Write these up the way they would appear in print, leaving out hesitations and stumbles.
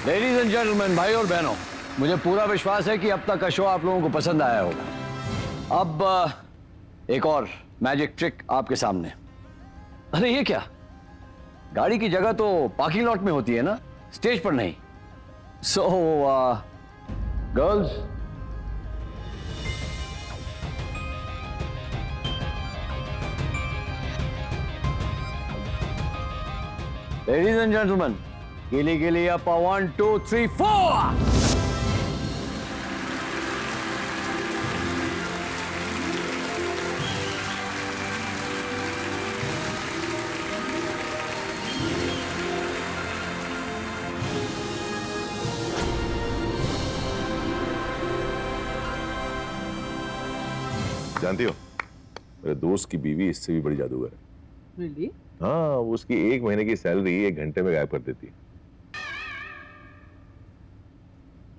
Ladies and gentleman, भाई और बहनों, मुझे पूरा विश्वास है कि अब तक का शो आप लोगों को पसंद आया होगा। अब एक और मैजिक ट्रिक आपके सामने। अरे ये क्या, गाड़ी की जगह तो पार्किंग लॉट में होती है ना, स्टेज पर नहीं। So girls, ladies and gentleman, गिली गिली अप 1 2 3 4। जानती हो, मेरे दोस्त की बीवी इससे भी बड़ी जादूगर है। Really? हाँ, उसकी 1 महीने की सैलरी 1 घंटे में गायब कर देती है।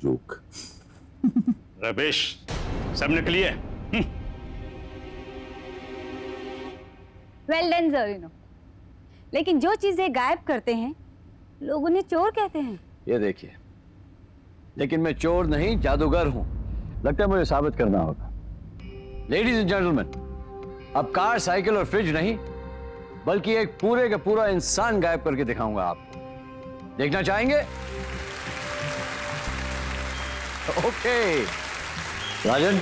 जोक। रमेश, सब निकली है। Well done Zorino. लेकिन जो चीजें गायब करते हैं लोग उन्हें चोर कहते हैं। ये देखिए, लेकिन मैं चोर नहीं, जादूगर हूं। लगता है मुझे साबित करना होगा। लेडीज एंड जेंटलमैन, अब कार, साइकिल और फ्रिज नहीं, बल्कि एक पूरे का पूरा इंसान गायब करके दिखाऊंगा आपको। देखना चाहेंगे? Okay Rajan,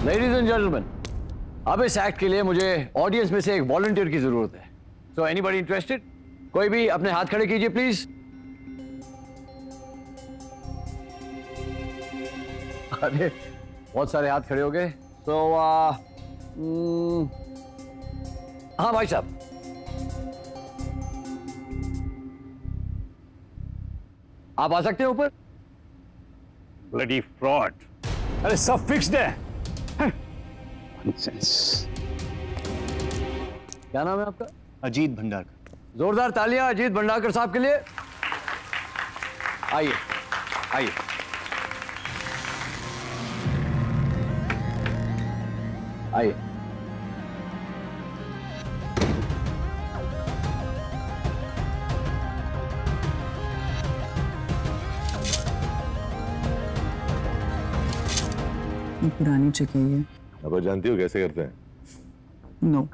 ladies and gentleman, अब इस एक्ट के लिए मुझे ऑडियंस में से एक वॉलंटियर की जरूरत है। सो एनीबॉडी इंटरेस्टेड? कोई भी अपने हाथ खड़े कीजिए प्लीज। अरे बहुत सारे हाथ खड़े हो गए। तो हाँ भाई साहब, आप आ सकते हैं ऊपर। Bloody fraud. अरे सब फिक्स्ड है। क्या नाम है आपका? अजीत भंडारकर। जोरदार तालियां अजीत भंडारकर साहब के लिए। आइए आइए। आइए। पुरानी ट्रिक है ये। अब जानती हो कैसे करते हैं? नो।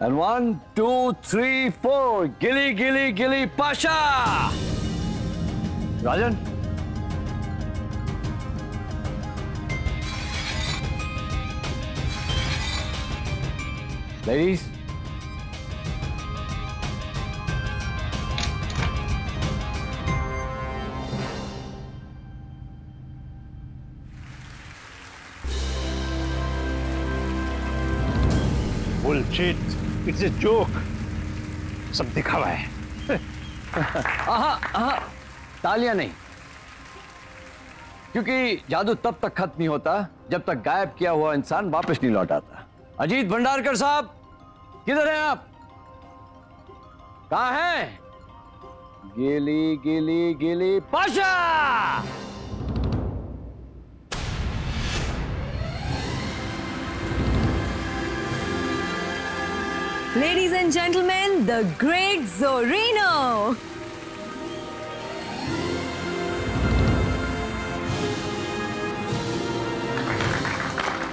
And 1 2 3 4, गिली गिली गिली पाशा। Rajan, ladies, bullshit, it's a joke. सब दिखावा है। तालियां नहीं, क्योंकि जादू तब तक खत्म नहीं होता जब तक गायब किया हुआ इंसान वापस नहीं लौट आता। अजीत भंडारकर साहब, किधर हैं आप? कहां हैं? गिली गिली गिली Pasha. Ladies and gentlemen, the great Zorino.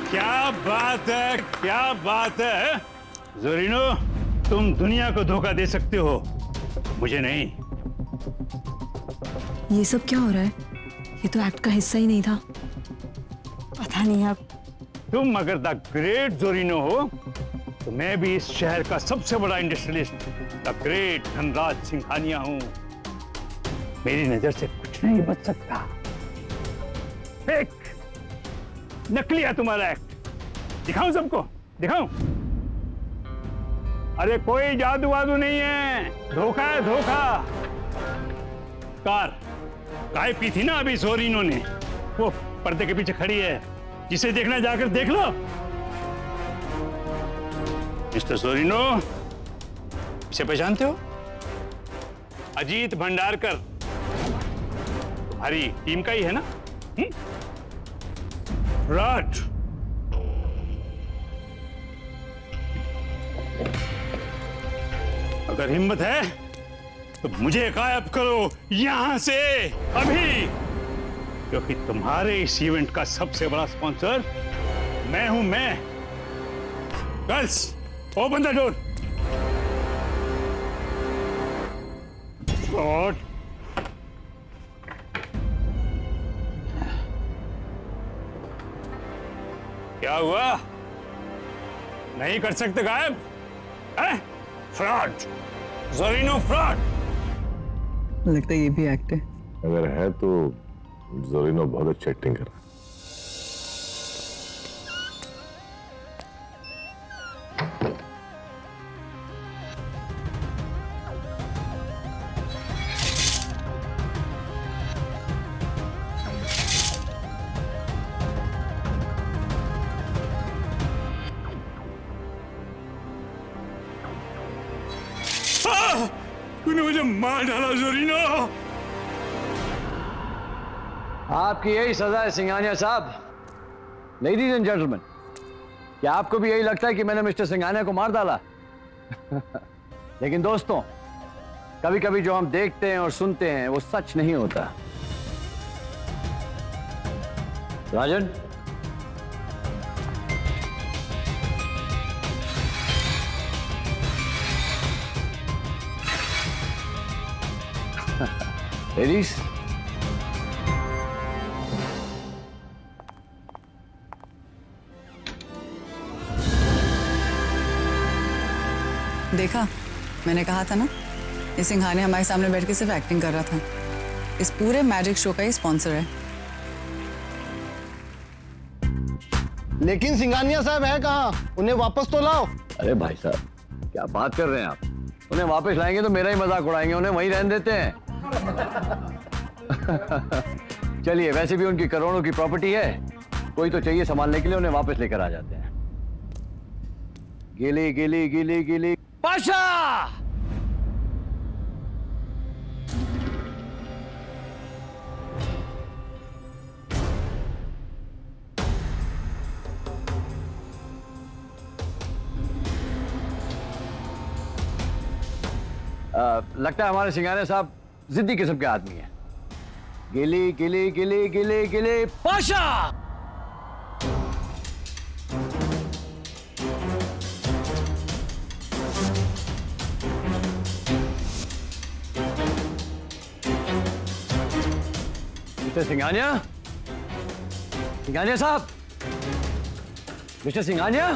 क्या बात है, क्या बात है। ज़ोरिनो, तुम दुनिया को धोखा दे सकते हो, मुझे नहीं। ये सब क्या हो रहा है? ये तो एक्ट का हिस्सा ही नहीं था। पता नहीं अब। तुम अगर द ग्रेट ज़ोरिनो हो तो मैं भी इस शहर का सबसे बड़ा industrialist the great Dhanraj Singhania हूं। मेरी नजर से कुछ नहीं बच सकता। फेक, नकली है तुम्हारा एक्ट। दिखाऊं सबको, दिखाऊं? अरे कोई जादू वादू नहीं है, धोखा है, धोखा। कार गायब की थी ना अभी ज़ोरिनो ने, वो पर्दे के पीछे खड़ी है, जिसे देखना जाकर देख लो। मिस्टर जोरिनो, इसे पहचानते हो? अजीत भंडारकर तुम्हारी टीम का ही है ना? राज, अगर हिम्मत है तो मुझे गायब करो यहां से अभी, क्योंकि तुम्हारे इस इवेंट का सबसे बड़ा स्पॉन्सर मैं हूं। मैं। Girls, open the door. God, क्या हुआ? नहीं कर सकते गायब? Fraud, Zorino fraud. लगता है ये भी एक्ट है। अगर है तो जोरिनो बहुत अच्छी एक्टिंग कर रहा है। तूने मुझे मार डाला जोरिनो। आपकी यही सजा है सिंघानिया साहब। लेडीज एंड जेंटलमैन, क्या आपको भी यही लगता है कि मैंने मिस्टर सिंघानिया को मार डाला? लेकिन दोस्तों, कभी कभी जो हम देखते हैं और सुनते हैं वो सच नहीं होता। राजन, लेडीज, देखा, मैंने कहा था ना, ये सिंघानिया हमारे सामने बैठ के सिर्फ एक्टिंग कर रहा था। इस पूरे मैजिक शो का ही स्पॉन्सर है। लेकिन सिंघानिया साहब है कहाँ? उन्हें वापस तो लाओ। अरे भाई साहब, क्या बात कर रहे हैं आप? उन्हें वापस लाएंगे तो मेरा ही मजाक उड़ाएंगे, उन्हें वहीं रहने देते हैं। चलिए, वैसे भी उनकी करोड़ों की प्रॉपर्टी है, कोई तो चाहिए संभालने के लिए, उन्हें वापस लेकर आ जाते हैं। गिली गिली गिली गिली पाशा। लगता है हमारे सिंघानिया साहब जिद्दी किस्म के आदमी हैं। गिली गिली गिली गिली गिली पाशा। मिस्टर सिंघानिया, सिंघानिया साहब, मिस्टर सिंघानिया,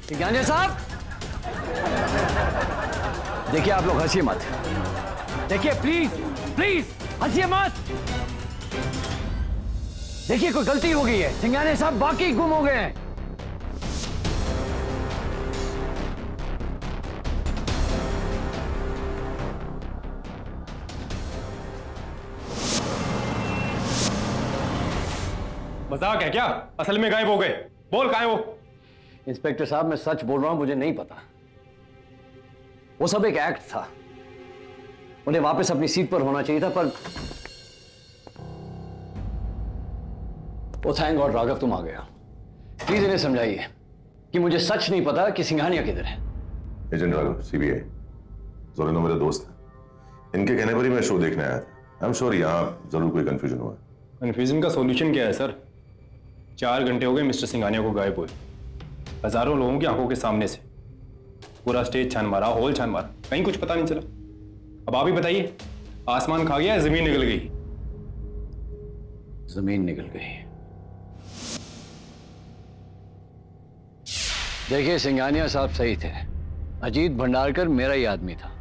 सिंघानिया साहब, देखिए आप लोग हंसिए मत। देखिए प्लीज प्लीज हंसिए मत। देखिए कोई गलती हो गई है, सिंघानिया साहब बाकी गुम हो गए हैं। मजाक है क्या? असल में गायब हो गए। बोल कहाँ है वो? इंस्पेक्टर साहब, मैं सच बोल रहा हूं, मुझे नहीं पता। वो सब एक एक्ट था। उन्हें वापस अपनी सीट पर होना चाहिए था, पर वो थैंक गॉड राघव तुम आ गया। प्लीज इन्हें समझाइए कि मुझे सच नहीं पता कि सिंघानिया किधर है। Agent Raghav, CBI. जोरिनो मेरे दोस्त हैं। इनके कहने पर ही मैं शो देखने आया था। आई एम श्योर यहाँ जरूर कोई कंफ्यूजन हुआ है। कंफ्यूजन का सॉल्यूशन क्या है सर? 4 घंटे हो गए मिस्टर सिंघानिया को गायब हुए, हजारों लोगों की आंखों के सामने से। पूरा स्टेज छान मारा, हॉल छान मारा, कहीं कुछ पता नहीं चला। अब आप ही बताइए, आसमान खा गया, जमीन निकल गई? जमीन निकल गई। देखिए, सिंघानिया साहब सही थे। अजीत भंडारकर मेरा ही आदमी था।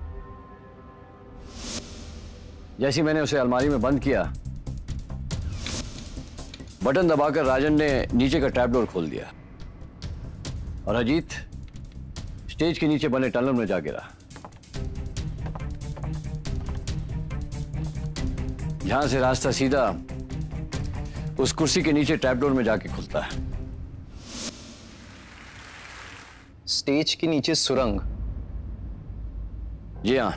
जैसे मैंने उसे अलमारी में बंद किया, बटन दबाकर राजन ने नीचे का ट्रैप डोर खोल दिया और अजीत स्टेज के नीचे बने टनल में जा गिरा, जहां से रास्ता सीधा उस कुर्सी के नीचे ट्रैप डोर में जाके खुलता है। स्टेज के नीचे सुरंग? जी हाँ,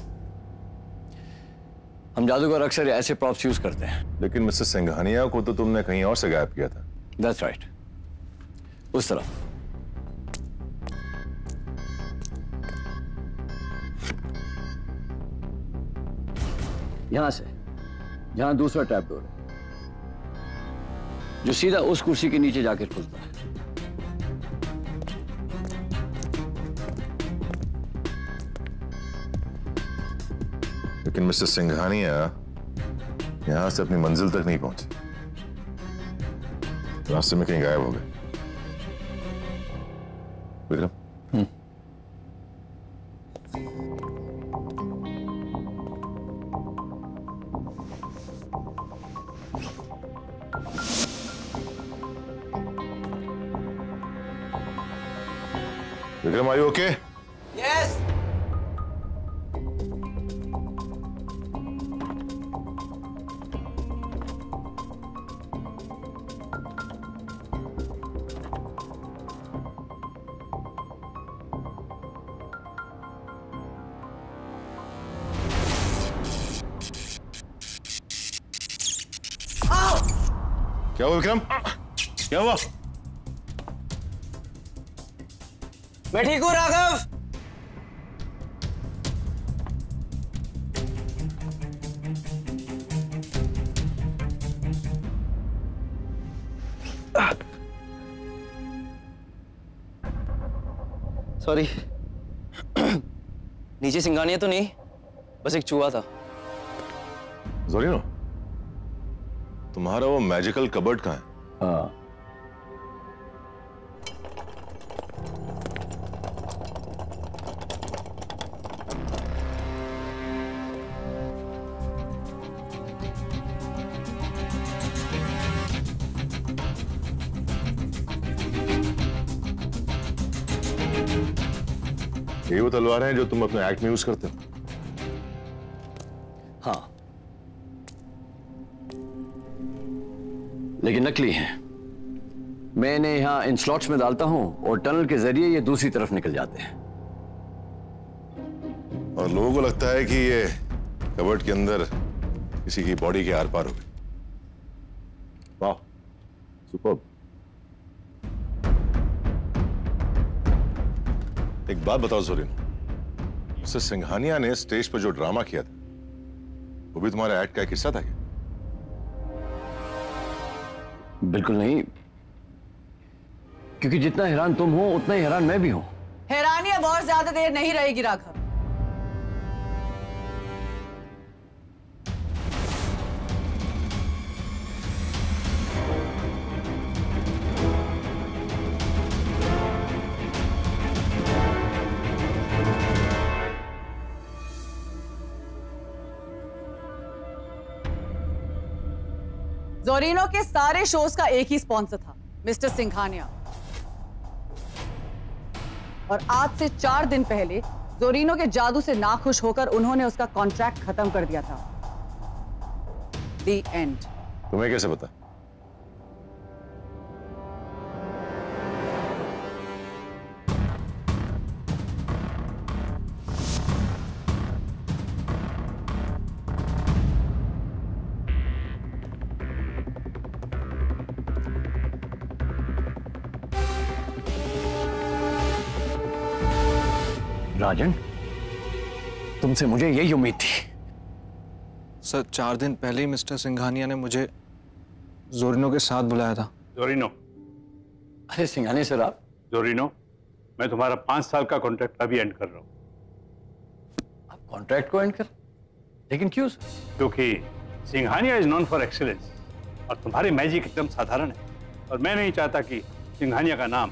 हम जादूगर अक्सर ऐसे प्रॉप्स यूज करते हैं। लेकिन मिस्टर सिंघानिया को तो तुमने कहीं और से गायब किया था। दैट्स राइट, उस तरफ। यहां से, जहां दूसरा ट्रैप डोर है, जो सीधा उस कुर्सी के नीचे जाकर खुलता है। लेकिन मिस्टर सिंघानिया यहां से अपनी मंजिल तक नहीं पहुंचे, रास्ते में कहीं गायब हो गए। Vikram, Vikram, are you okay? Yes. क्या हुआ विक्रम? क्या हुआ? मैं ठीक हूं राघव। सॉरी, नीचे सिंघानिया तो नहीं, बस एक चूहा था। जोरिनो, तुम्हारा वो मैजिकल कबर्ड कहाँ है? हाँ, ये वो तलवारें हैं जो तुम अपने एक्ट में यूज करते हो? हाँ, लेकिन नकली हैं। मैं इन्हें यहां इन स्लॉट्स में डालता हूं और टनल के जरिए ये दूसरी तरफ निकल जाते हैं। और लोगों को लगता है कि ये कबर्ड के अंदर किसी की बॉडी के आर पार हो गई। वाह, सुपर्ब। एक बात बताओ जोरिनो, मिस्टर सिंघानिया ने स्टेज पर जो ड्रामा किया था वो भी तुम्हारे एक्ट का एक हिस्सा था क्या? बिल्कुल नहीं, क्योंकि जितना हैरान तुम हो उतना ही हैरान मैं भी हूं। हैरानी अब और ज्यादा देर नहीं रहेगी राघव। जोरिनो के सारे शोज का एक ही स्पॉन्सर था, मिस्टर सिंघानिया। और आज से 4 दिन पहले जोरिनो के जादू से नाखुश होकर उन्होंने उसका कॉन्ट्रैक्ट खत्म कर दिया था। The end. तुम्हें कैसे पता? राजन, तुमसे मुझे यही उम्मीद थी। सर, 4 दिन पहले ही मिस्टर सिंघानिया ने मुझे जोरिनो के साथ बुलाया था। जोरिनो? अरे सिंघानिया सर, आप? जोरिनो, मैं तुम्हारा 5 साल का कॉन्ट्रैक्ट अभी एंड कर रहा हूं। आप कॉन्ट्रैक्ट को एंड कर? लेकिन क्यों सर? क्योंकि Singhania is known for excellence और तुम्हारी मैजिक एकदम साधारण है और मैं नहीं चाहता कि सिंघानिया का नाम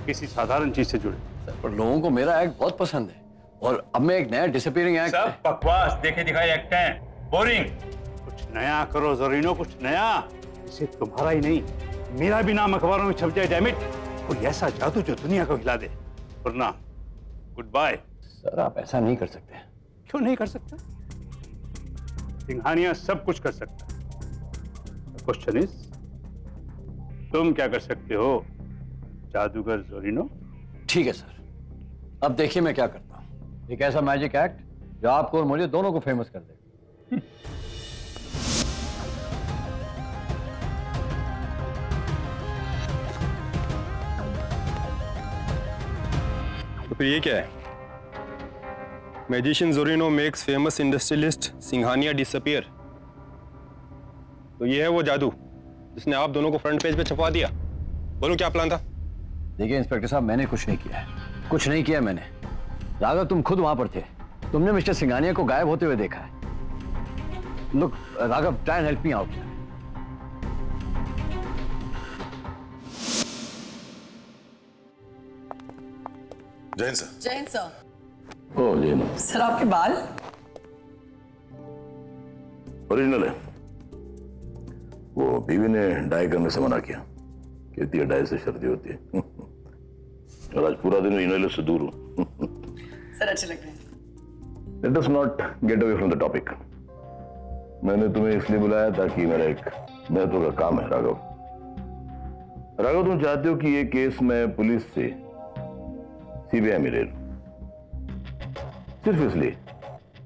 किसी साधारण चीज से जुड़े। सर, पर लोगों को मेरा एक्ट बहुत पसंद है और अब मैं एक नया डिसअपीयरिंग एक्ट। सब बकवास, देखे दिखाए एक्ट हैं, बोरिंग। कुछ नया करो जोरिनो, कुछ नया। इसे तुम्हारा ही नहीं, मेरा भी नाम अखबारों में छप जाए। डैम इट, कोई ऐसा जादू जो दुनिया को हिला दे। वरना गुड बाय। सर, आप ऐसा नहीं कर सकते। क्यों नहीं कर सकते? सिंघानिया सब कुछ कर सकता है। क्वेश्चन इज, तुम क्या कर सकते हो जादूगर जोरिनो? ठीक है सर, अब देखिए मैं क्या करता हूं। एक ऐसा मैजिक एक्ट जो आपको और मुझे दोनों को फेमस कर देगा। तो फिर ये क्या है? Magician Zorino makes famous industrialist Singhania disappear. तो ये है वो जादू जिसने आप दोनों को फ्रंट पेज पे छपवा दिया। बोलो क्या प्लान था? देखिए इंस्पेक्टर साहब, मैंने कुछ नहीं किया है, कुछ नहीं किया मैंने। राघव, तुम खुद वहां पर थे, तुमने मिस्टर सिंघानिया को गायब होते हुए देखा है। Look Raghav, try and help me out. Jain sir. Jain sir. Oh Jain sir, आपके बाल ओरिजिनल है। वो बीवी ने डाई करने से मना किया, कहती है डाई से सर्दी होती है। और आज पूरा दिन इनहेलर से दूर हूं। सर अच्छे लग रहे हैं। Let us not get away from the topic. मैंने तुम्हें इसलिए बुलाया ताकि मेरा एक महत्व का काम है। राघव, तुम चाहते हो कि ये केस मैं पुलिस से सीबीआई में ले लूं, सिर्फ इसलिए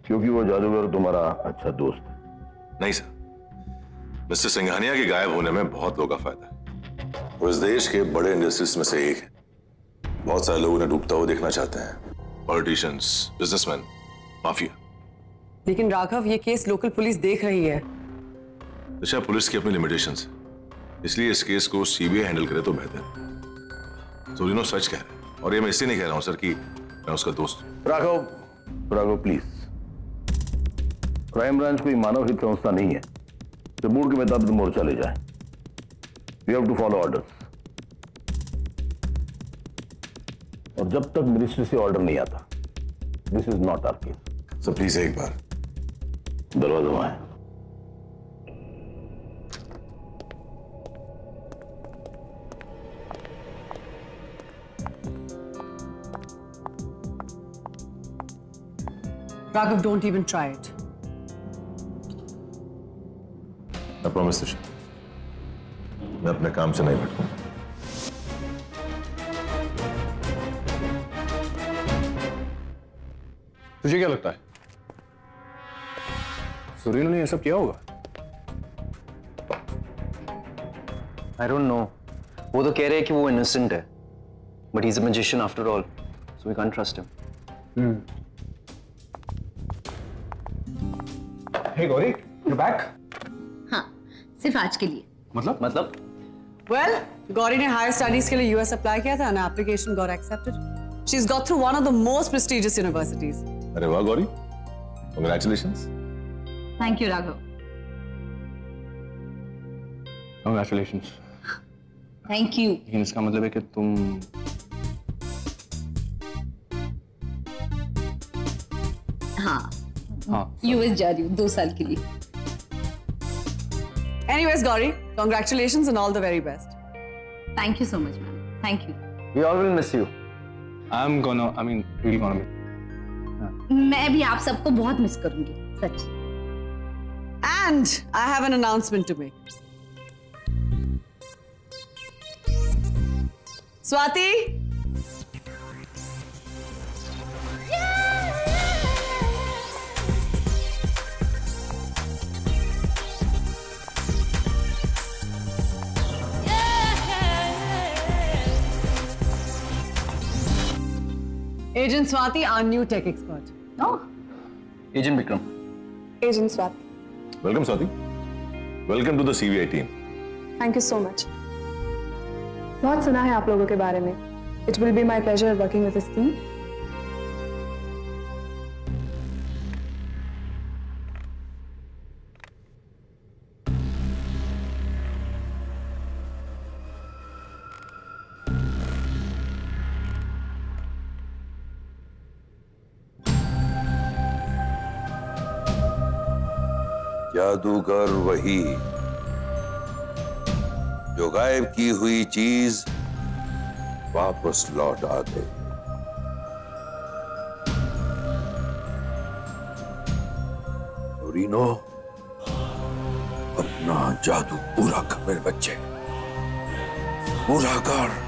क्योंकि वो जादूगर तुम्हारा अच्छा दोस्त है? नहीं सर, मिस्टर सिंघानिया के गायब होने में बहुत लोगों का फायदा है। वो इस देश के बड़े इंडस्ट्रीज में से एक है। बहुत सारे लोग उन्हें डूबता हुआ देखना चाहते हैं, पॉलिटिशियंस, बिजनेसमैन, माफिया। लेकिन राघव, ये केस लोकल पुलिस देख रही है। अच्छा, पुलिस की अपनी लिमिटेशंस है, इसलिए इस केस को सीबीआई हैंडल करे तो बेहतर। जोरिनो सच कह रहे हैं, और ये मैं इसलिए नहीं कह रहा हूं सर कि मैं उसका दोस्त हूं। राघव प्लीज, क्राइम ब्रांच कोई मानव हित संस्था नहीं है जो मूड के मुताबिक मोर्चा ले जाए। We have to follow orders, और जब तक मिनिस्ट्री से ऑर्डर नहीं आता, this is not our case. Sir please एक बार दरवाजा वहां है। Raghav, don't even try it. I promise you, मैं अपने काम से नहीं भटकूंगा। तुझे क्या लगता है जोरिनो ने ये सब किया होगा? I don't know. वो तो कह रहे हैं कि वो इनोसेंट है, but he is a magician after all, so we can't trust him. Hey Gauri, you back? हाँ, सिर्फ आज के लिए। मतलब Well, गौरी ने हायर स्टडीज के लिए यूएस अप्लाई किया था and application got accepted. She's got through one of the most prestigious universities. अरे वाह Gauri, congratulations. Thank you Raghav. Congratulations. Thank you. लेकिन इसका मतलब है कि तुम हाँ, यूएस जा रही हूँ 2 साल के लिए। Anyways, Gauri, congratulations and all the very best. Thank you so much ma'am, thank you. We all will miss you. we'll gonna be. मैं भी आप सबको बहुत मिस करूंगी, सच। And I have an announcement to make. Swati? Agent Swati, our new tech expert. Oh, agent Vikram. Agent Swati. Welcome Swati. Welcome to the CBI team. Thank you so much. बहुत सुना है आप लोगों के बारे में. It will be my pleasure working with this team. जादूगर वही जो गायब की हुई चीज वापस लौट आ गई। रीनो, अपना जादू पूरा कर मेरे बच्चे, पूरा कर।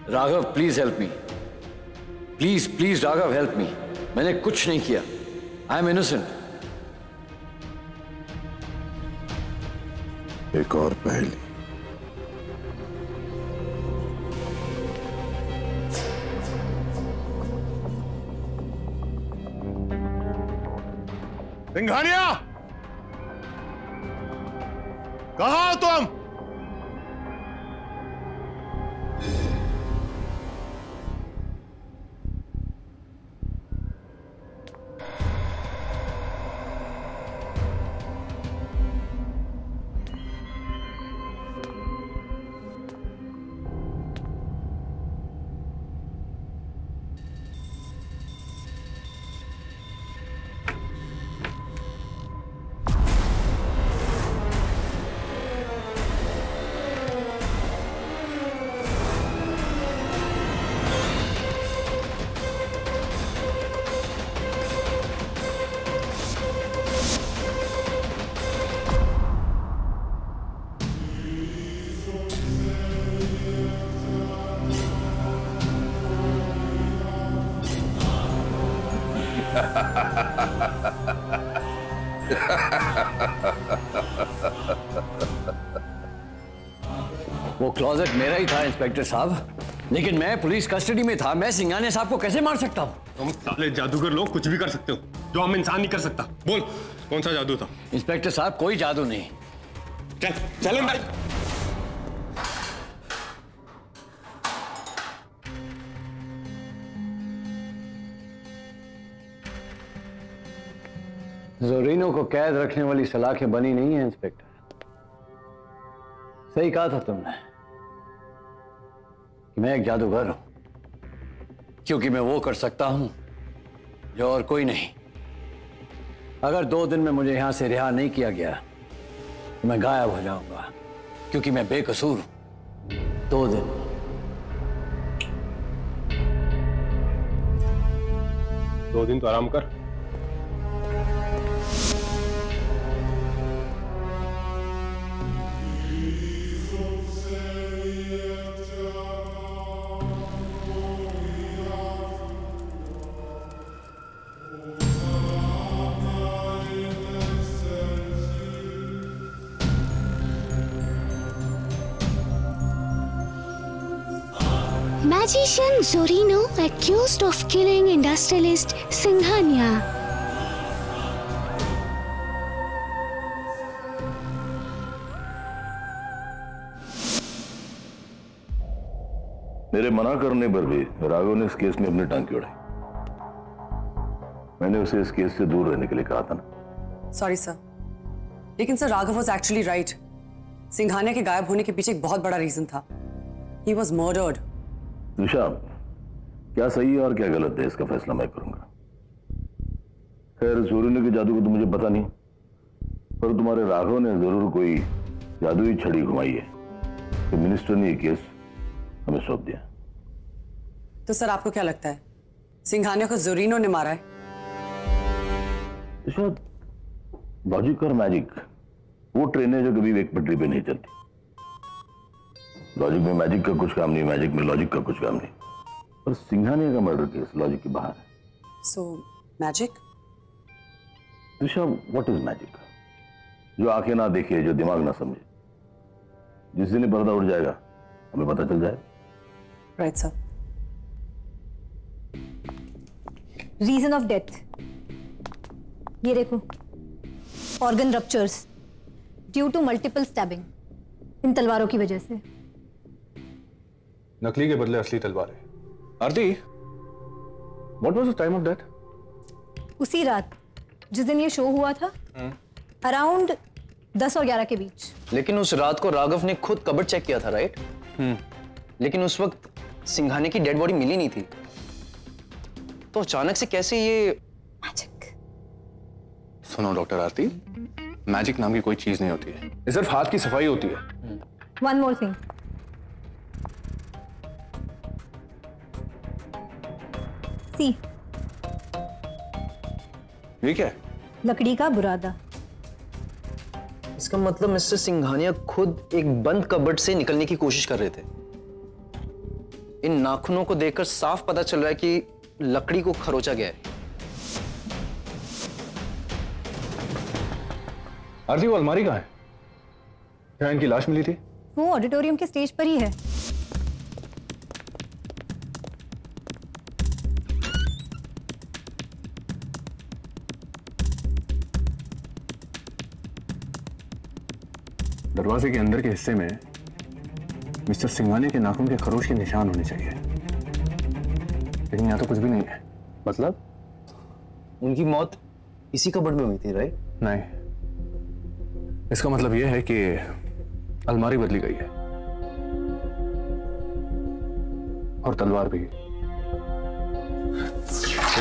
Raghav please help me, please please Raghav help me. मैंने कुछ नहीं किया, आई एम इनोसेंट। एक और पहेली। सिंघानिया, कहाँ हो तुम? वो क्लोजेट मेरा ही था इंस्पेक्टर साहब, लेकिन मैं पुलिस कस्टडी में था। मैं सिंघानिया साहब को कैसे मार सकता हूँ? तुम साले जादूगर लोग कुछ भी कर सकते हो, जो हम इंसान नहीं कर सकता। बोल, कौन सा जादू था? इंस्पेक्टर साहब, कोई जादू नहीं। चल भाई। जोरीनो को कैद रखने वाली सलाखें बनी नहीं है इंस्पेक्टर। सही कहा था तुमने कि मैं एक जादूगर हूं, क्योंकि मैं वो कर सकता हूं जो और कोई नहीं। अगर 2 दिन में मुझे यहां से रिहा नहीं किया गया तो मैं गायब हो जाऊंगा, क्योंकि मैं बेकसूर हूं। 2 दिन। दो दिन तो आराम कर। Magician Zorino accused of killing industrialist Singhania. मेरे मना करने पर भी राघव ने इस केस में अपनी टांग क्यों उड़ाई? मैंने उसे इस केस से दूर रहने के लिए कहा था ना। सॉरी सर, लेकिन sir Raghav was actually right. Singhania के गायब होने के पीछे एक बहुत बड़ा रीजन था। He was murdered. निशा, क्या सही है और क्या गलत है इसका फैसला मैं करूंगा। खैर, जोरीनो के जादू को तो मुझे पता नहीं, पर तुम्हारे राघव ने जरूर कोई जादुई छड़ी घुमाई है कि मिनिस्टर ने ये केस हमें सौंप दिया। तो सर आपको क्या लगता है, सिंघानिया को जोरीनो ने मारा है? शायद लॉजिक और मैजिक वो ट्रेनें जो कभी एक पटरी पे नहीं चलती। लॉजिक में मैजिक का कुछ काम नहीं, मैजिक में लॉजिक का कुछ काम नहीं। और सिंघानिया का मर्डर केस लॉजिक के बाहर है। So magic? Disha, what is magic? जो आंखें ना देखे, जो दिमाग ना समझे। जिस दिन पर्दा उड़ जाएगा हमें पता चल जाएगा। Right sir. Reason of death ये देखो, organ ruptures due to multiple stabbing, इन तलवारों की वजह से। नकली के बदले असली तलवार है। Aarti, what was the time of death? उसी रात जिस दिन ये शो हुआ था, अराउंड 10 और 11 के बीच। लेकिन उस रात को राघव ने खुद कबर्ड चेक किया था, राइट? लेकिन उस वक्त सिंघानिया की डेड बॉडी मिली नहीं थी, तो अचानक से कैसे ये मैजिक? सुनो डॉक्टर आरती, मैजिक नाम की कोई चीज नहीं होती है, ये सिर्फ हाथ की सफाई होती है। वन मोर थिंग, सी, ये क्या है? लकड़ी का बुरादा। इसका मतलब मिस्टर सिंघानिया खुद एक बंद कबर्ड से निकलने की कोशिश कर रहे थे। इन नाखूनों को देखकर साफ पता चल रहा है कि लकड़ी को खरोचा गया है। आरती, वो अलमारी कहाँ है? जहाँ इनकी लाश मिली थी? वो ऑडिटोरियम के स्टेज पर ही है। दरवाजे के अंदर के हिस्से में मिस्टर सिंघानिया के नाखून के खरोच के निशान होने चाहिए, लेकिन यहाँ तो कुछ भी नहीं है। मतलब उनकी मौत इसी कबर्ड में हुई थी, राइट? नहीं, इसका मतलब यह है कि अलमारी बदली गई है और तलवार भी।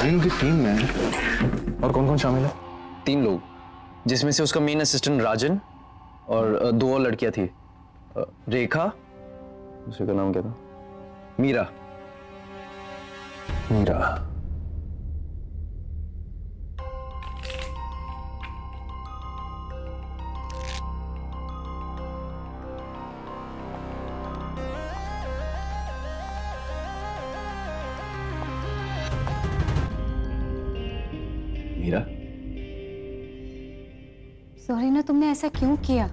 इनकी टीम में और कौन कौन शामिल है? 3 लोग, जिसमें से उसका मेन असिस्टेंट राजन और 2 और लड़कियां थी, रेखा, दूसरे का नाम क्या था? मीरा। मीरा, जोरीनो, तुमने ऐसा क्यों किया?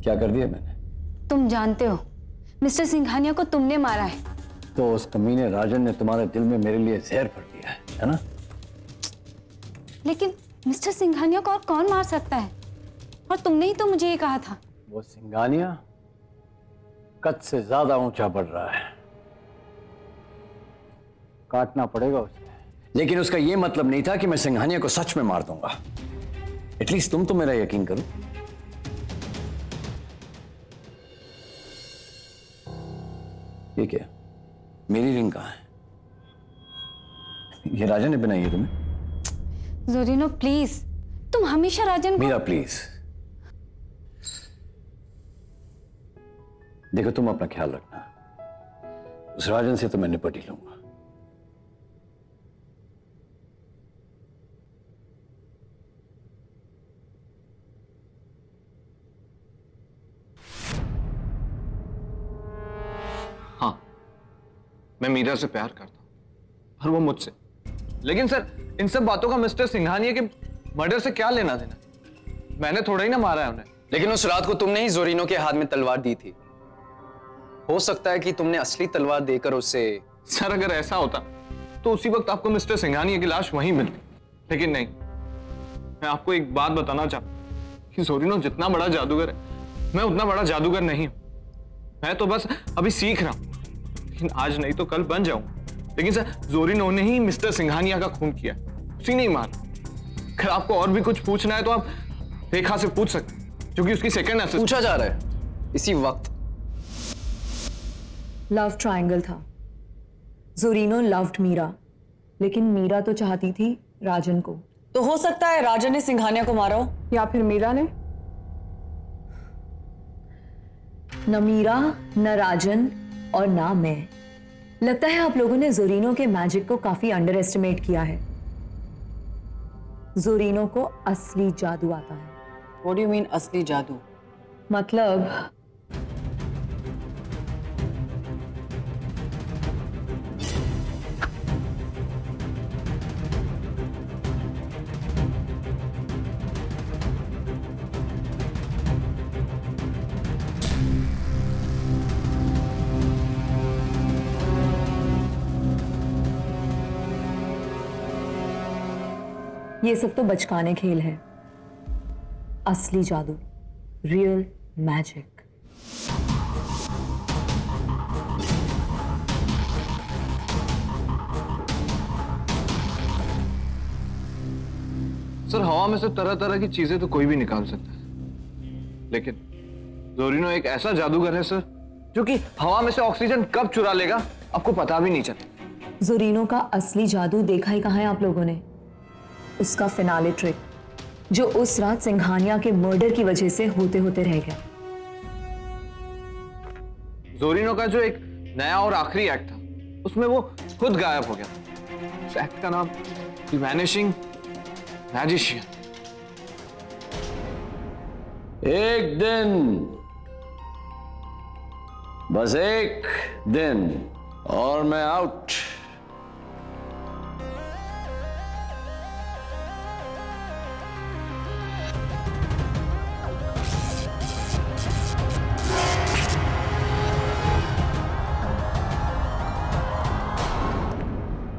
क्या कर दिया मैंने? तुम जानते हो मिस्टर सिंघानिया को तुमने मारा है। तो उस कमीने राजन ने तुम्हारे दिल में मेरे लिए जहर भर दिया है ना? लेकिन मिस्टर सिंघानिया को और कौन मार सकता है? और तुमने ही तो मुझे ये कहा था। वो सिंघानिया कद से ज्यादा ऊंचा बढ़ रहा है, काटना पड़ेगा उसे। लेकिन उसका यह मतलब नहीं था कि मैं सिंघानिया को सच में मार दूंगा। एटलीस्ट तुम तो मेरा यकीन करो। ये क्या? मेरी रिंग कहाँ है? ये राजन ने बनाई है तुम्हें? जोरीनो प्लीज, तुम हमेशा राजन को... मीरा प्लीज, देखो तुम अपना ख्याल रखना। उस राजन से तो मैं निपट ही लूंगा। हाँ, मैं मीरा से प्यार करता हूं और वो मुझसे। लेकिन सर, इन सब बातों का मिस्टर सिंघानिया के मर्डर से क्या लेना देना? मैंने थोड़ा ही ना मारा है उन्हें। लेकिन उस रात को तुमने ही जोरीनो के हाथ में तलवार दी थी। हो सकता है कि तुमने असली तलवार देकर उसे... सर, अगर ऐसा होता तो उसी वक्त आपको मिस्टर सिंघानिया की लाश वहीं मिलती, लेकिन नहीं। मैं आपको एक बात बताना चाहता कि जोरीनो जितना बड़ा जादूगर है, मैं उतना बड़ा जादूगर नहीं हूं। मैं तो बस अभी सीख रहा हूं, लेकिन आज नहीं तो कल बन जाऊंगा। लेकिन सर, जोरीनो ने ही मिस्टर सिंघानिया का खून किया, उसी ने ही मारा। अगर आपको और भी कुछ पूछना है तो आप रेखा से पूछ सकते हैं, जो कि उसकी सेकंड असिस्टेंट। पूछा जा रहा है इसी वक्त। लव ट्रायंगल था। जोरीनो लव्ड मीरा, लेकिन मीरा तो चाहती थी राजन को। तो हो सकता है राजन ने सिंघानिया को मारा हो, या फिर मीरा ने। न मीरा, न राजन और ना मैं। लगता है आप लोगों ने जोरीनो के मैजिक को काफी अंडर एस्टिमेट किया है। जोरीनो को असली जादू आता है। What do you mean असली जादू? मतलब ये सब तो बचकाने खेल है। असली जादू, रियल मैजिक। सर, हवा में से तरह तरह की चीजें तो कोई भी निकाल सकता है, लेकिन जोरीनो एक ऐसा जादूगर है सर, जो कि हवा में से ऑक्सीजन कब चुरा लेगा आपको पता भी नहीं चले। जोरीनो का असली जादू देखा ही कहाँ है आप लोगों ने? उसका फिनाले ट्रिक, जो उस रात सिंघानिया के मर्डर की वजह से होते होते रह गया। जोरीनो का जो एक नया और आखिरी एक्ट था, उसमें वो खुद गायब हो गया। उस एक्ट का नाम द वैनिशिंग मैजिशियन। एक दिन, बस एक दिन और मैं आउट।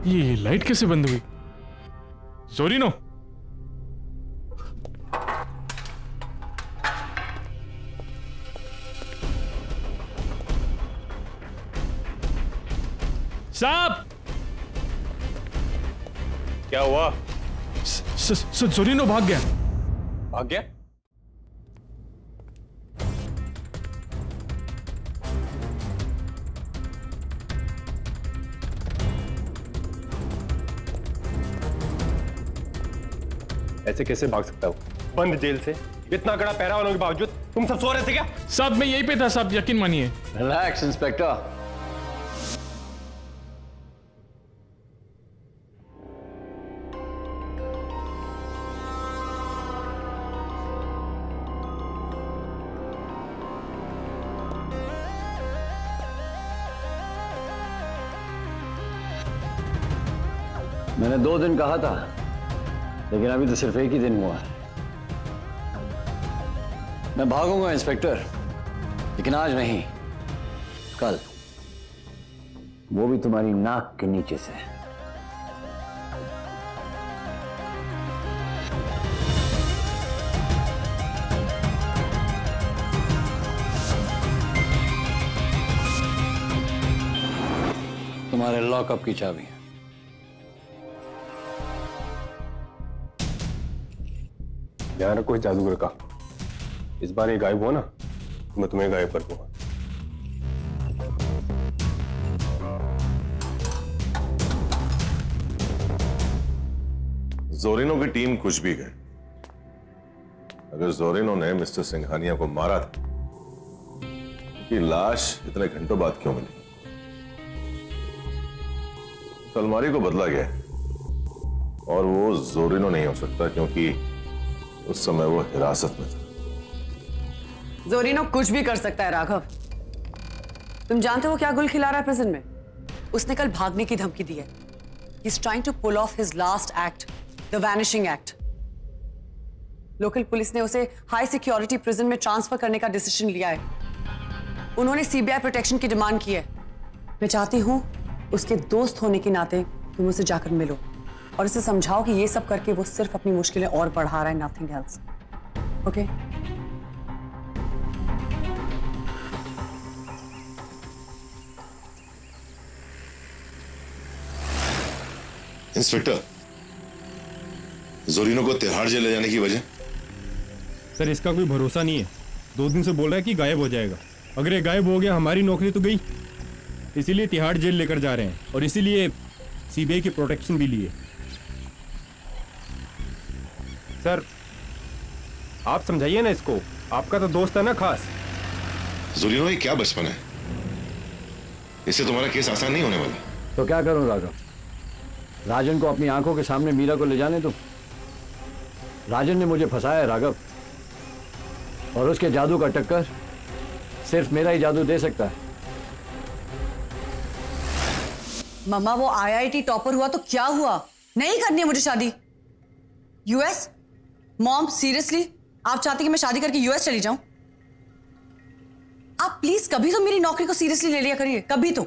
ये लाइट कैसे बंद हुई? जोरिनो, साहब क्या हुआ? जोरिनो भाग गया। भाग गया? ऐसे कैसे भाग सकता हूँ बंद जेल से? इतना कड़ा पहरा होने के बावजूद तुम सब सो रहे थे क्या? साहब मैं यहीं पे था साहब, यकीन मानिए। Relax inspector. मैंने 2 दिन कहा था, लेकिन अभी तो सिर्फ एक ही दिन हुआ है। मैं भागूंगा इंस्पेक्टर, लेकिन आज नहीं, कल, वो भी तुम्हारी नाक के नीचे से। तुम्हारे लॉकअप की चाबी। ध्यान रखो इस जादूगर का, इस बार ये गायब हुआ ना तो मैं तुम्हें गायब कर दूंगा। जोरिनो की टीम कुछ भी गए, अगर जोरिनो ने मिस्टर सिंघानिया को मारा था, कि लाश इतने घंटों बाद क्यों मिली? अलमारी को बदला गया और वो जोरिनो नहीं हो सकता, क्योंकि उस समय वो हिरासत में था। जोरिनो कुछ भी कर सकता है राघव। तुम जानते हो क्या गुल खिला रहा है प्रिजन में? उसने कल भागने की धमकी दी है। He is trying to pull off his last act, the vanishing act. Local police ने उसे हाई सिक्योरिटी प्रिजन में ट्रांसफर करने का डिसीजन लिया है। उन्होंने सीबीआई प्रोटेक्शन की डिमांड की है। मैं चाहती हूं उसके दोस्त होने के नाते तुम उसे जाकर मिलो और उसे समझाओ कि ये सब करके वो सिर्फ अपनी मुश्किलें और बढ़ा रहा है, नथिंग एल्स। ओके? इंस्पेक्टर, जोरिनो को तिहाड़ जेल ले जाने की वजह? सर इसका कोई भरोसा नहीं है। 2 दिन से बोल रहा है कि गायब हो जाएगा। अगर ये गायब हो गया हमारी नौकरी तो गई, इसीलिए तिहाड़ जेल लेकर जा रहे हैं और इसीलिए सीबीआई की प्रोटेक्शन भी लिए। सर आप समझाइए ना इसको, आपका तो दोस्त है ना खास। जोरिनो ये क्या बचपन है, इससे तुम्हारा केस आसान नहीं होने वाला। तो क्या करूं राघव? राजन को अपनी आंखों के सामने मीरा को ले जाने दो। राजन ने मुझे फंसाया है राघव, और उसके जादू का टक्कर सिर्फ मेरा ही जादू दे सकता है। मम्मा वो आईआईटी टॉपर हुआ तो क्या हुआ? नहीं करनी है मुझे शादी। यूएस? मॉम सीरियसली आप चाहती कि मैं शादी करके यूएस चली जाऊं? आप प्लीज कभी तो मेरी नौकरी को सीरियसली ले लिया करिए, कभी तो।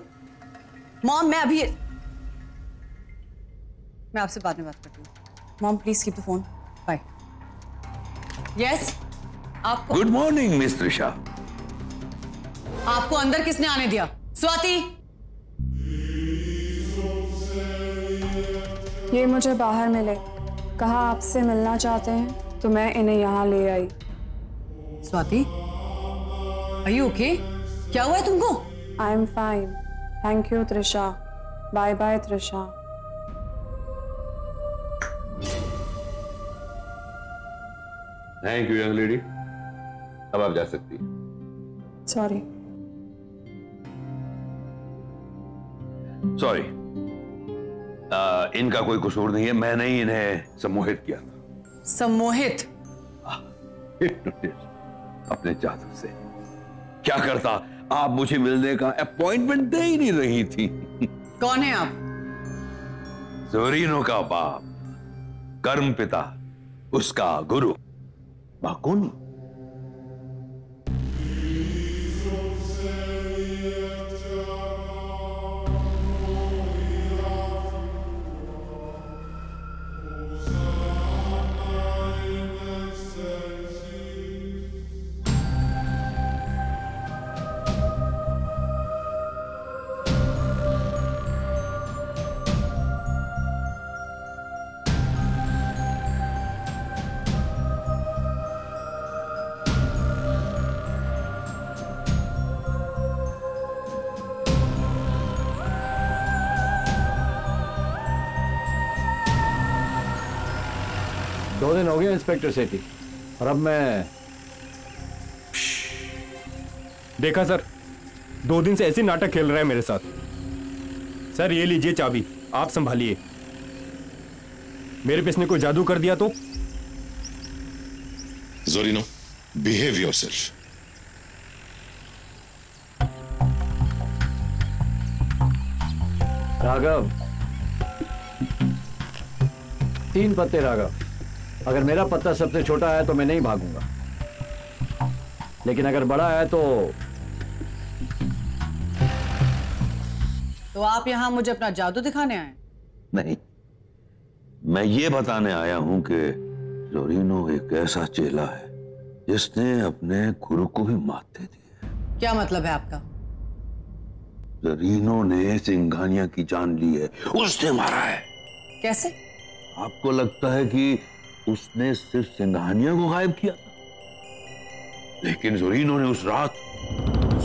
मॉम मैं आपसे बाद में बात करती हूँ। Mom please keep the phone. Bye. Yes आपको। Good morning miss Trisha. आपको अंदर किसने आने दिया? स्वाति। ये मुझे बाहर मिले, कहा आपसे मिलना चाहते हैं तो मैं इन्हें यहाँ ले आई। Swati, are you okay? क्या हुआ है तुमको? I am fine, thank you Trisha. Bye bye Trisha. Thank you young lady, अब आप जा सकती हैं। सॉरी। सॉरी, इनका कोई कसूर नहीं है, मैंने ही इन्हें सम्मोहित किया था। सम्मोहित? अपने जादू से। क्या करता आप मुझे मिलने का अपॉइंटमेंट दे ही नहीं रही थी। कौन है आप? जोरीनो का बाप, कर्म पिता, उसका गुरु बाकुन। दो दिन हो गए इंस्पेक्टर सेठी, और अब मैं देखा सर, 2 दिन से ऐसे नाटक खेल रहा है मेरे साथ। सर ये लीजिए चाबी, आप संभालिए। मेरे पे इसने कोई जादू कर दिया तो? जोरिनो, बिहेव योरसेल्फ। राघव, 3 पत्ते राघव। अगर मेरा पत्ता सबसे छोटा है तो मैं नहीं भागूंगा, लेकिन अगर बड़ा है तो आप यहां मुझे अपना जादू दिखाने आए? नहीं, मैं ये बताने आया हूं कि जोरीनो एक ऐसा चेला है जिसने अपने गुरु को भी मात दे दी है। क्या मतलब है आपका? जोरीनो ने सिंघानिया की जान ली है, उसने मारा है। कैसे? आपको लगता है कि उसने सिर्फ सिंघानिया को गायब किया था, लेकिन जोरीनो ने उस रात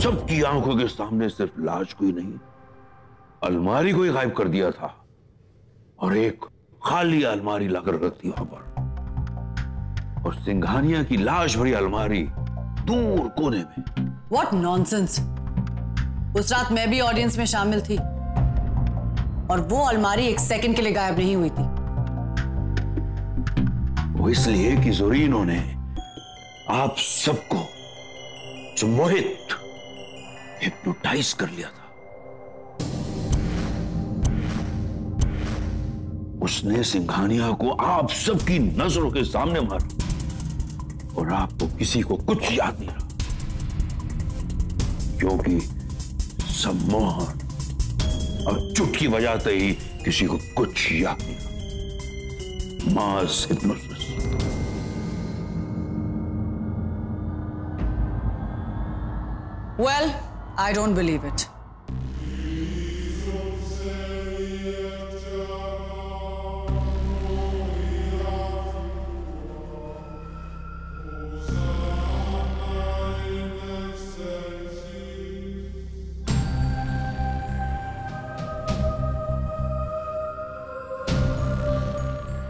सबकी आंखों के सामने सिर्फ लाश को ही नहीं, अलमारी को ही गायब कर दिया था, और एक खाली अलमारी लाकर रख दी वहां पर, और सिंघानिया की लाश भरी अलमारी दूर कोने में। What nonsense! उस रात मैं भी ऑडियंस में शामिल थी, और वो अलमारी 1 सेकंड के लिए गायब नहीं हुई थी। वो इसलिए कि जोरीनो ने आप सबको सम्मोहित, हिप्नोटाइज कर लिया था। उसने सिंघानिया को आप सबकी नजरों के सामने मारा, और आपको किसी को कुछ याद नहीं रहा, क्योंकि सम्मोहन और चुटकी बजाते ही किसी को कुछ याद नहीं रहा। मास hypnosis. Well, I don't believe it.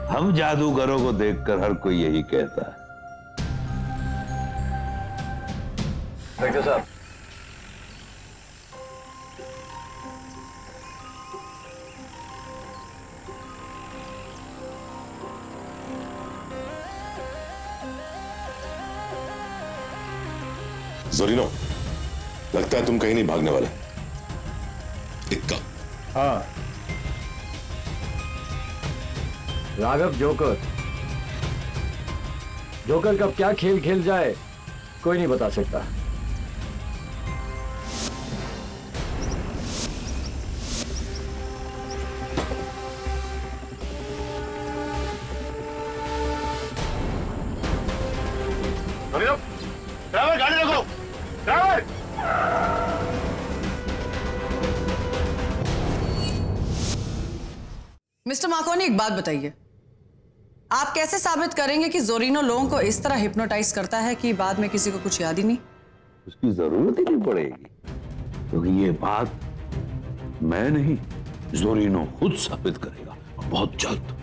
हम जादूगरों को देखकर हर कोई यही कहता है। इंस्पेक्टर साहब, जोरीनो, लगता है तुम कहीं नहीं भागने वाले। इक्का। हाँ, राघव जोकर कब क्या खेल खेल जाए कोई नहीं बता सकता। ड्राइवर, गाड़ी रखो। ड्राइवर! मिस्टर मार्कोनी, एक बात बताइए, आप कैसे साबित करेंगे कि जोरीनो लोगों को इस तरह हिप्नोटाइज करता है कि बाद में किसी को कुछ याद ही नहीं? उसकी जरूरत ही नहीं पड़ेगी, क्योंकि ये बात मैं नहीं, जोरीनो खुद साबित करेगा, और बहुत जल्द।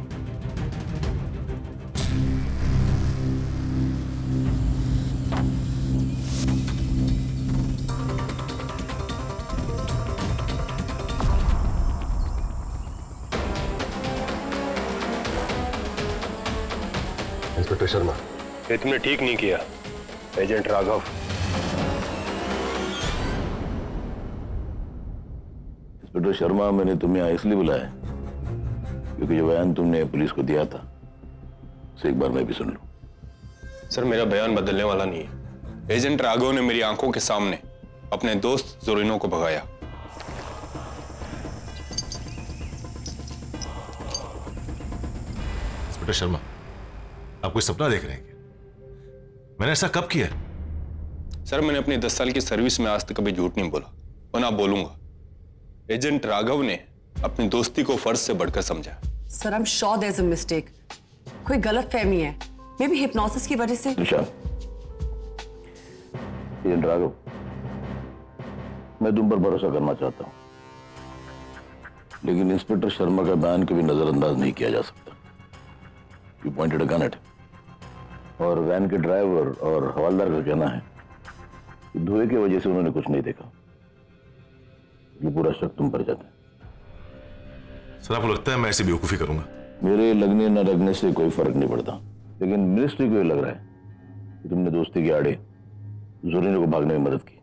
इंस्पेक्टर शर्मा, ये तुमने ठीक नहीं किया। एजेंट राघव, इंस्पेक्टर शर्मा, मैंने तुम्हें यहाँ इसलिए बुलाया क्योंकि जो बयान तुमने पुलिस को दिया था उसे एक बार मैं भी सुन लूं। सर, मेरा बयान बदलने वाला नहीं है। एजेंट राघव ने मेरी आंखों के सामने अपने दोस्त जोरिनो को भगाया। इंस्पेक्टर शर्मा, आप कोई सपना देख रहे हैं क्या? मैंने ऐसा कब किया? सर, मैंने अपनी 10 साल की सर्विस में आज तक कभी झूठ नहीं बोला और ना बोलूंगा। एजेंट राघव ने अपनी दोस्ती को फर्ज से बढ़कर समझा। Sir, I am sure there is a mistake. कोई गलतफहमी है, मे बी हिप्नोसिस की वजह से। एजेंट राघव, मैं तुम पर भरोसा करना चाहता हूं, लेकिन इंस्पेक्टर शर्मा का बयान कभी नजरअंदाज नहीं किया जा सकता। You pointed a gun at him. और वैन के ड्राइवर और हवलदार का कहना है कि धुएं की वजह से उन्होंने कुछ नहीं देखा। ये पूरा शक तुम पर जाता है। सर, आपको लगता है मैं ऐसी बेवकूफी करूंगा? मेरे लगने न लगने से कोई फर्क नहीं पड़ता, लेकिन मिनिस्ट्री को ये लग रहा है कि तुमने दोस्ती के आड़े जोरिनो को भागने में मदद की।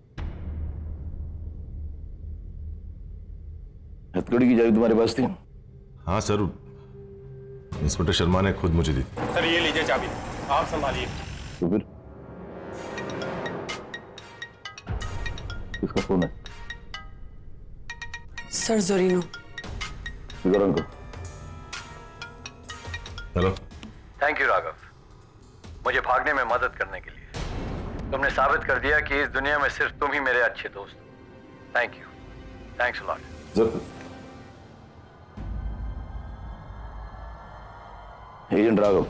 हथकड़ी की चाबी तुम्हारे पास थी? हाँ सर, इंस्पेक्टर शर्मा ने खुद मुझे दी। सर, ये लीजिए चाबी, आप संभालिए। तो फिर किसका फोन है? Sir, Zorino. Hello. Thank you Raghav, मुझे भागने में मदद करने के लिए। तुमने साबित कर दिया कि इस दुनिया में सिर्फ तुम ही मेरे अच्छे दोस्त हो। Thank you, thanks a lot. Agent Raghav,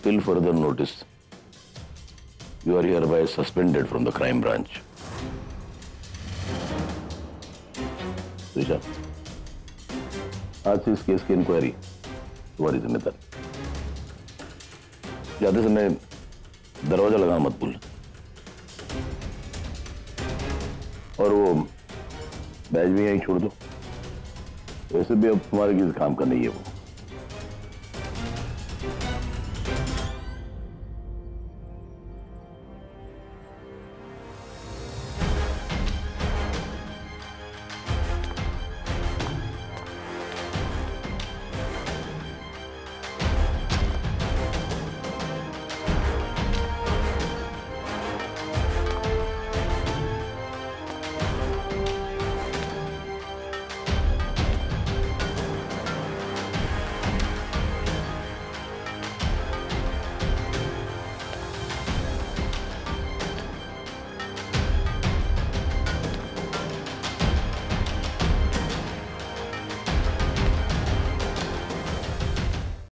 till further notice, you are hereby suspended from the crime branch. Risha, आज से इस केस की इंक्वायरी तुम्हारी जिम्मेदारी। जाते समय दरवाजा लगाना मत भूलना। और वो बैज भी यहीं छोड़ दो, वैसे भी अब तुम्हारे किसी काम का नहीं है वो।